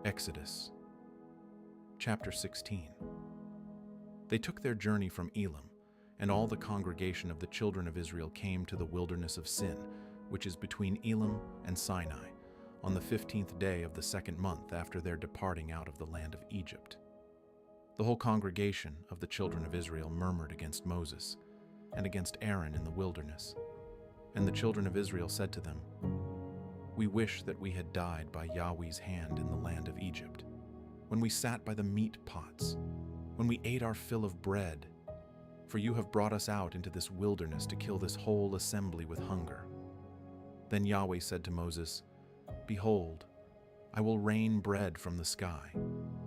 Exodus, chapter 16. They took their journey from Elim, and all the congregation of the children of Israel came to the wilderness of Sin, which is between Elim and Sinai, on the 15th day of the second month after their departing out of the land of Egypt. The whole congregation of the children of Israel murmured against Moses and against Aaron in the wilderness. And the children of Israel said to them, "We wish that we had died by Yahweh's hand in the land of Egypt, when we sat by the meat pots, when we ate our fill of bread. For you have brought us out into this wilderness to kill this whole assembly with hunger." Then Yahweh said to Moses, "Behold, I will rain bread from the sky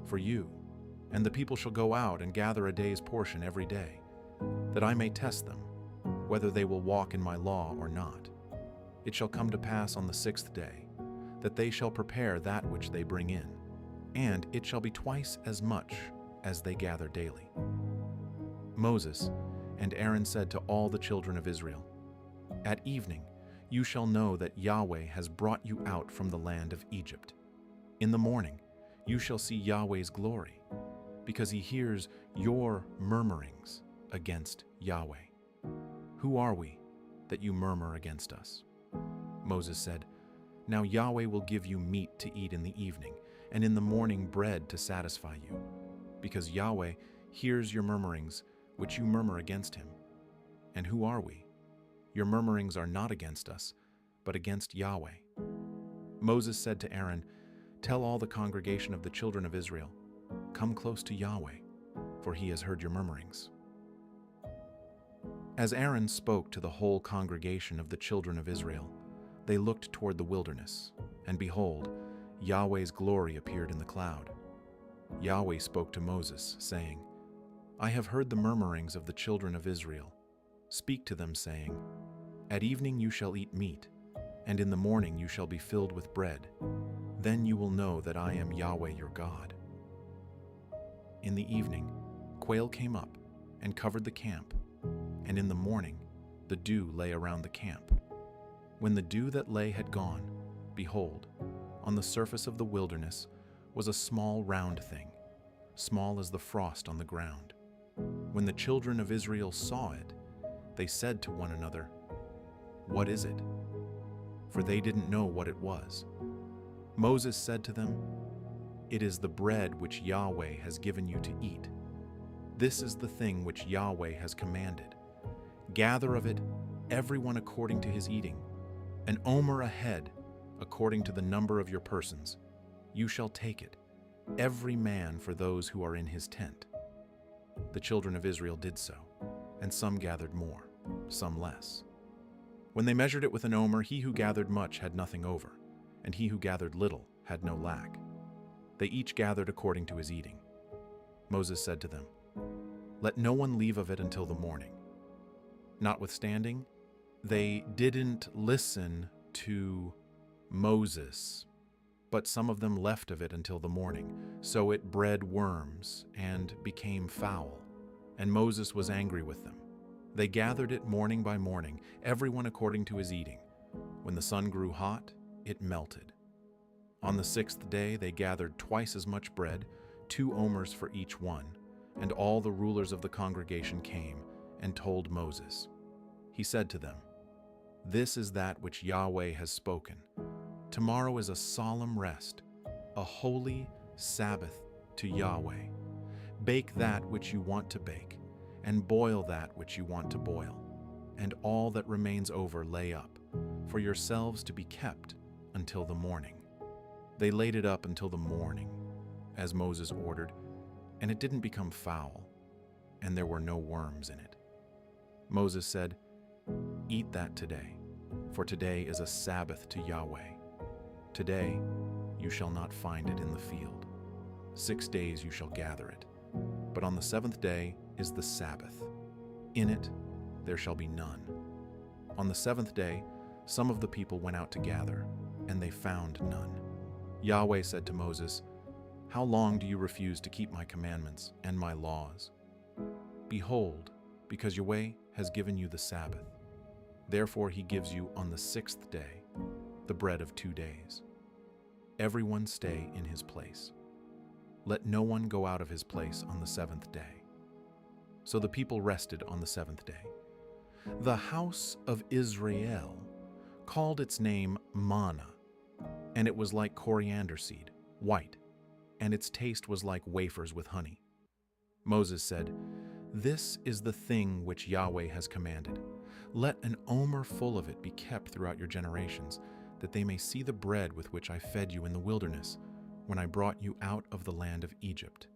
for you, and the people shall go out and gather a day's portion every day, that I may test them, whether they will walk in my law or not. It shall come to pass on the 6th day, that they shall prepare that which they bring in, and it shall be twice as much as they gather daily." Moses and Aaron said to all the children of Israel, "At evening you shall know that Yahweh has brought you out from the land of Egypt. In the morning you shall see Yahweh's glory, because he hears your murmurings against Yahweh. Who are we that you murmur against us?" Moses said, "Now Yahweh will give you meat to eat in the evening, and in the morning bread to satisfy you, because Yahweh hears your murmurings which you murmur against him. And who are we? Your murmurings are not against us, but against Yahweh." Moses said to Aaron, "Tell all the congregation of the children of Israel, come close to Yahweh, for he has heard your murmurings." As Aaron spoke to the whole congregation of the children of Israel, they looked toward the wilderness, and behold, Yahweh's glory appeared in the cloud. Yahweh spoke to Moses, saying, "I have heard the murmurings of the children of Israel. Speak to them, saying, At evening you shall eat meat, and in the morning you shall be filled with bread. Then you will know that I am Yahweh your God." In the evening, quail came up and covered the camp, and in the morning the dew lay around the camp. When the dew that lay had gone, behold, on the surface of the wilderness was a small round thing, small as the frost on the ground. When the children of Israel saw it, they said to one another, "What is it?" For they didn't know what it was. Moses said to them, "It is the bread which Yahweh has given you to eat. This is the thing which Yahweh has commanded. Gather of it, everyone according to his eating, an omer a head, according to the number of your persons. You shall take it, every man for those who are in his tent." The children of Israel did so, and some gathered more, some less. When they measured it with an omer, he who gathered much had nothing over, and he who gathered little had no lack. They each gathered according to his eating. Moses said to them, "Let no one leave of it until the morning." Notwithstanding, they didn't listen to Moses, but some of them left of it until the morning, so it bred worms and became foul, and Moses was angry with them. They gathered it morning by morning, everyone according to his eating. When the sun grew hot, it melted. On the 6th day they gathered twice as much bread, 2 omers for each one, and all the rulers of the congregation came and told Moses. He said to them, "This is that which Yahweh has spoken. Tomorrow is a solemn rest, a holy Sabbath to Yahweh. Bake that which you want to bake, and boil that which you want to boil, and all that remains over lay up, for yourselves to be kept until the morning." They laid it up until the morning, as Moses ordered, and it didn't become foul, and there were no worms in it. Moses said, "Eat that today, for today is a Sabbath to Yahweh. Today you shall not find it in the field. 6 days you shall gather it, but on the 7th day is the Sabbath. In it there shall be none." On the 7th day some of the people went out to gather, and they found none. Yahweh said to Moses, "How long do you refuse to keep my commandments and my laws? Behold, because Yahweh has given you the Sabbath, therefore he gives you on the 6th day the bread of 2 days. everyone stay in his place. Let no one go out of his place on the seventh day." So the people rested on the seventh day. The house of Israel called its name Manna, and it was like coriander seed, white, and its taste was like wafers with honey. Moses said, "This is the thing which Yahweh has commanded. Let an omer full of it be kept throughout your generations, that they may see the bread with which I fed you in the wilderness, when I brought you out of the land of Egypt."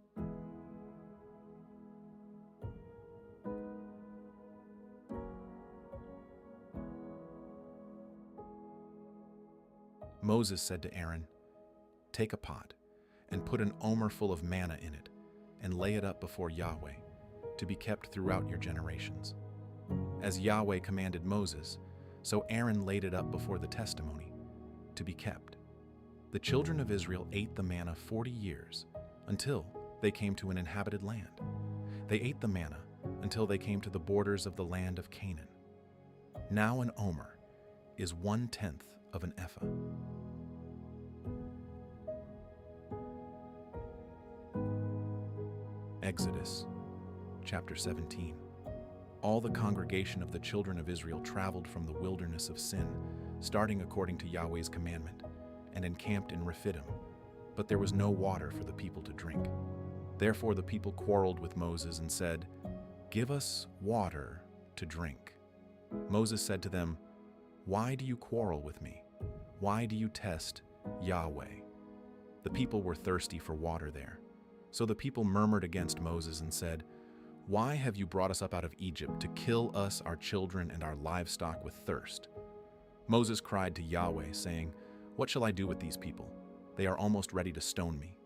Moses said to Aaron, "Take a pot and put an omer full of manna in it, and lay it up before Yahweh, to be kept throughout your generations." As Yahweh commanded Moses, so Aaron laid it up before the testimony, to be kept. The children of Israel ate the manna 40 years, until they came to an inhabited land. They ate the manna until they came to the borders of the land of Canaan. Now an omer is 1/10 of an ephah. Exodus chapter 17. All the congregation of the children of Israel traveled from the wilderness of Sin, starting according to Yahweh's commandment, and encamped in Rephidim, but there was no water for the people to drink. Therefore the people quarreled with Moses and said, "Give us water to drink." Moses said to them, "Why do you quarrel with me? Why do you test Yahweh?" The people were thirsty for water there. So the people murmured against Moses and said, "Why have you brought us up out of Egypt to kill us, our children, and our livestock with thirst?" Moses cried to Yahweh, saying, "What shall I do with these people? They are almost ready to stone me."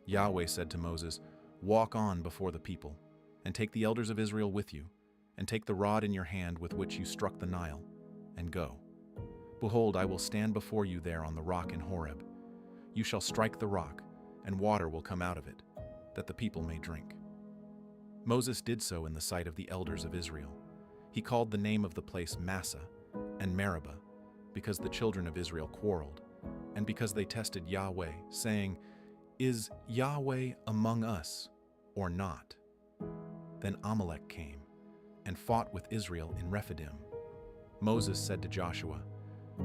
Yahweh said to Moses, "Walk on before the people, and take the elders of Israel with you, and take the rod in your hand with which you struck the Nile, and go. Behold, I will stand before you there on the rock in Horeb. You shall strike the rock, and water will come out of it, that the people may drink." Moses did so in the sight of the elders of Israel. He called the name of the place Massah and Meribah, because the children of Israel quarreled, and because they tested Yahweh, saying, "Is Yahweh among us or not?" Then Amalek came and fought with Israel in Rephidim. Moses said to Joshua,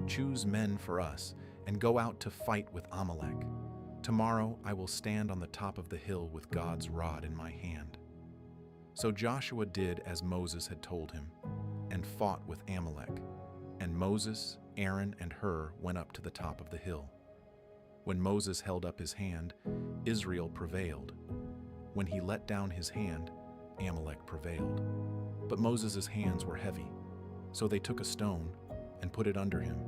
"Choose men for us and go out to fight with Amalek. Tomorrow I will stand on the top of the hill with God's rod in my hand." So Joshua did as Moses had told him, and fought with Amalek, and Moses, Aaron, and Hur went up to the top of the hill. When Moses held up his hand, Israel prevailed. When he let down his hand, Amalek prevailed. But Moses' hands were heavy, so they took a stone and put it under him,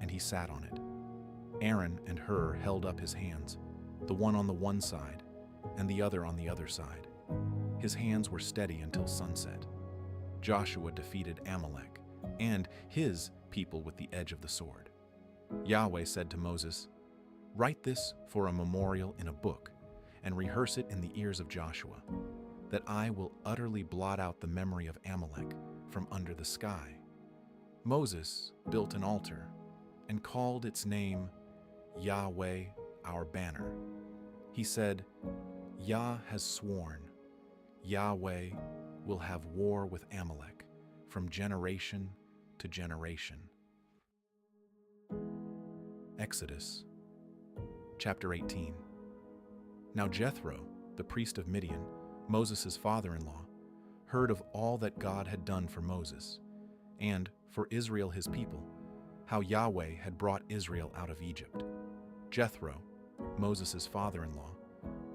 and he sat on it. Aaron and Hur held up his hands, the one on the one side and the other on the other side. His hands were steady until sunset. Joshua defeated Amalek and his people with the edge of the sword. Yahweh said to Moses, "Write this for a memorial in a book, and rehearse it in the ears of Joshua, that I will utterly blot out the memory of Amalek from under the sky." Moses built an altar and called its name Yahweh our banner. He said, "Yah has sworn, Yahweh will have war with Amalek from generation to generation." Exodus chapter 18. Now Jethro, the priest of Midian, Moses' father-in-law, heard of all that God had done for Moses, and for Israel his people, how Yahweh had brought Israel out of Egypt. Jethro, Moses' father-in-law,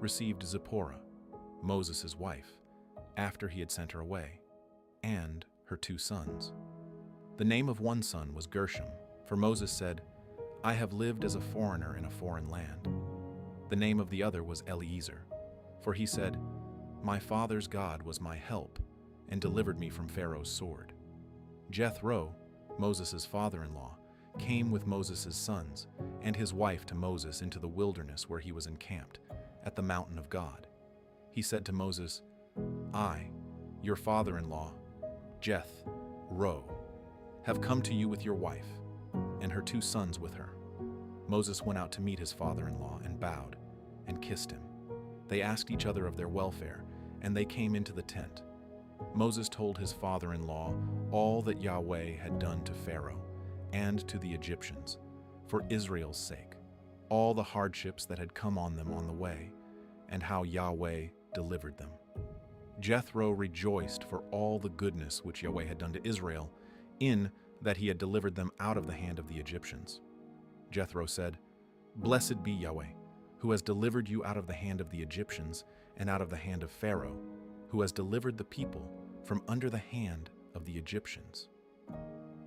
received Zipporah, Moses' wife, after he had sent her away, and her 2 sons. The name of one son was Gershom, for Moses said, "I have lived as a foreigner in a foreign land." The name of the other was Eliezer, for he said, "My father's God was my help, and delivered me from Pharaoh's sword." Jethro, Moses' father-in-law, came with Moses' sons and his wife to Moses into the wilderness where he was encamped, at the mountain of God. He said to Moses, "I, your father-in-law, Jethro, have come to you with your wife, and her 2 sons with her." Moses went out to meet his father-in-law and bowed and kissed him. They asked each other of their welfare, and they came into the tent. Moses told his father-in-law all that Yahweh had done to Pharaoh and to the Egyptians, for Israel's sake, all the hardships that had come on them on the way, and how Yahweh delivered them. Jethro rejoiced for all the goodness which Yahweh had done to Israel, in that he had delivered them out of the hand of the Egyptians. Jethro said, "Blessed be Yahweh, who has delivered you out of the hand of the Egyptians and out of the hand of Pharaoh, who has delivered the people from under the hand of the Egyptians.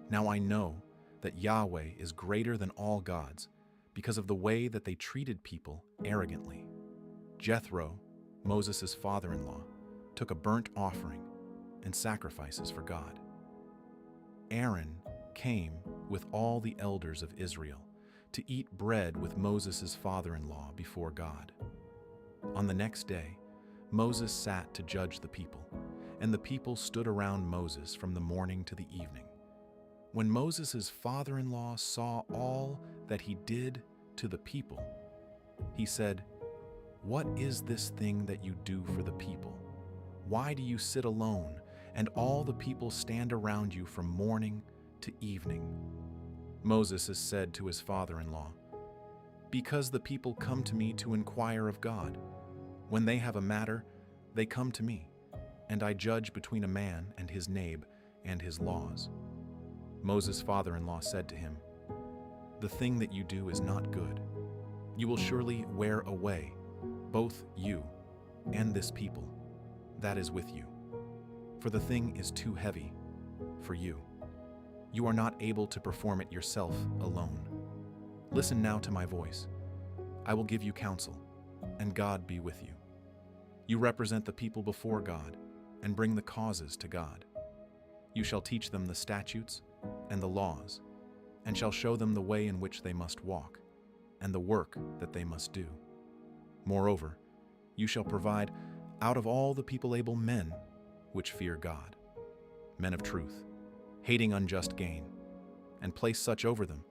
Now I know that Yahweh is greater than all gods, because of the way that they treated people arrogantly." Jethro, Moses' father-in-law, took a burnt offering and sacrifices for God. Aaron came with all the elders of Israel to eat bread with Moses' father-in-law before God. On the next day, Moses sat to judge the people, and the people stood around Moses from the morning to the evening. When Moses' father-in-law saw all that he did to the people, he said, "What is this thing that you do for the people? Why do you sit alone, and all the people stand around you from morning to evening?" Moses said to his father-in-law, "Because the people come to me to inquire of God. When they have a matter, they come to me, and I judge between a man and his neighbor and his laws." Moses' father-in-law said to him, "The thing that you do is not good. You will surely wear away, both you and this people that is with you, for the thing is too heavy for you. You are not able to perform it yourself alone. Listen now to my voice. I will give you counsel, and God be with you. You represent the people before God, and bring the causes to God. You shall teach them the statutes and the laws, and shall show them the way in which they must walk, and the work that they must do. Moreover, you shall provide out of all the people able men which fear God, men of truth, hating unjust gain, and place such over them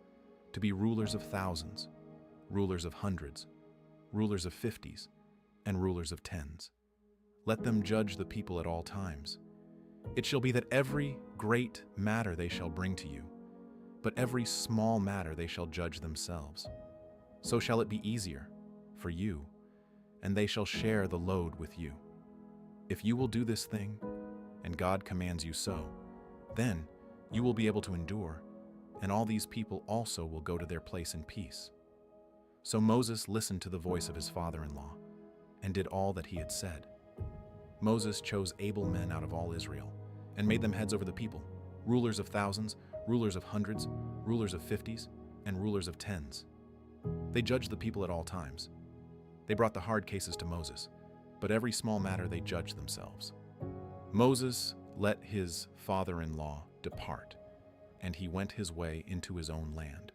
to be rulers of thousands, rulers of hundreds, rulers of 50s, and rulers of 10s. Let them judge the people at all times. It shall be that every great matter they shall bring to you, but every small matter they shall judge themselves. So shall it be easier for you, and they shall share the load with you. If you will do this thing, and God commands you so, then you will be able to endure, and all these people also will go to their place in peace." So Moses listened to the voice of his father-in-law, and did all that he had said. Moses chose able men out of all Israel, and made them heads over the people, rulers of thousands, rulers of hundreds, rulers of 50s, and rulers of 10s. They judged the people at all times. They brought the hard cases to Moses, but every small matter they judged themselves. Moses let his father-in-law depart, and he went his way into his own land.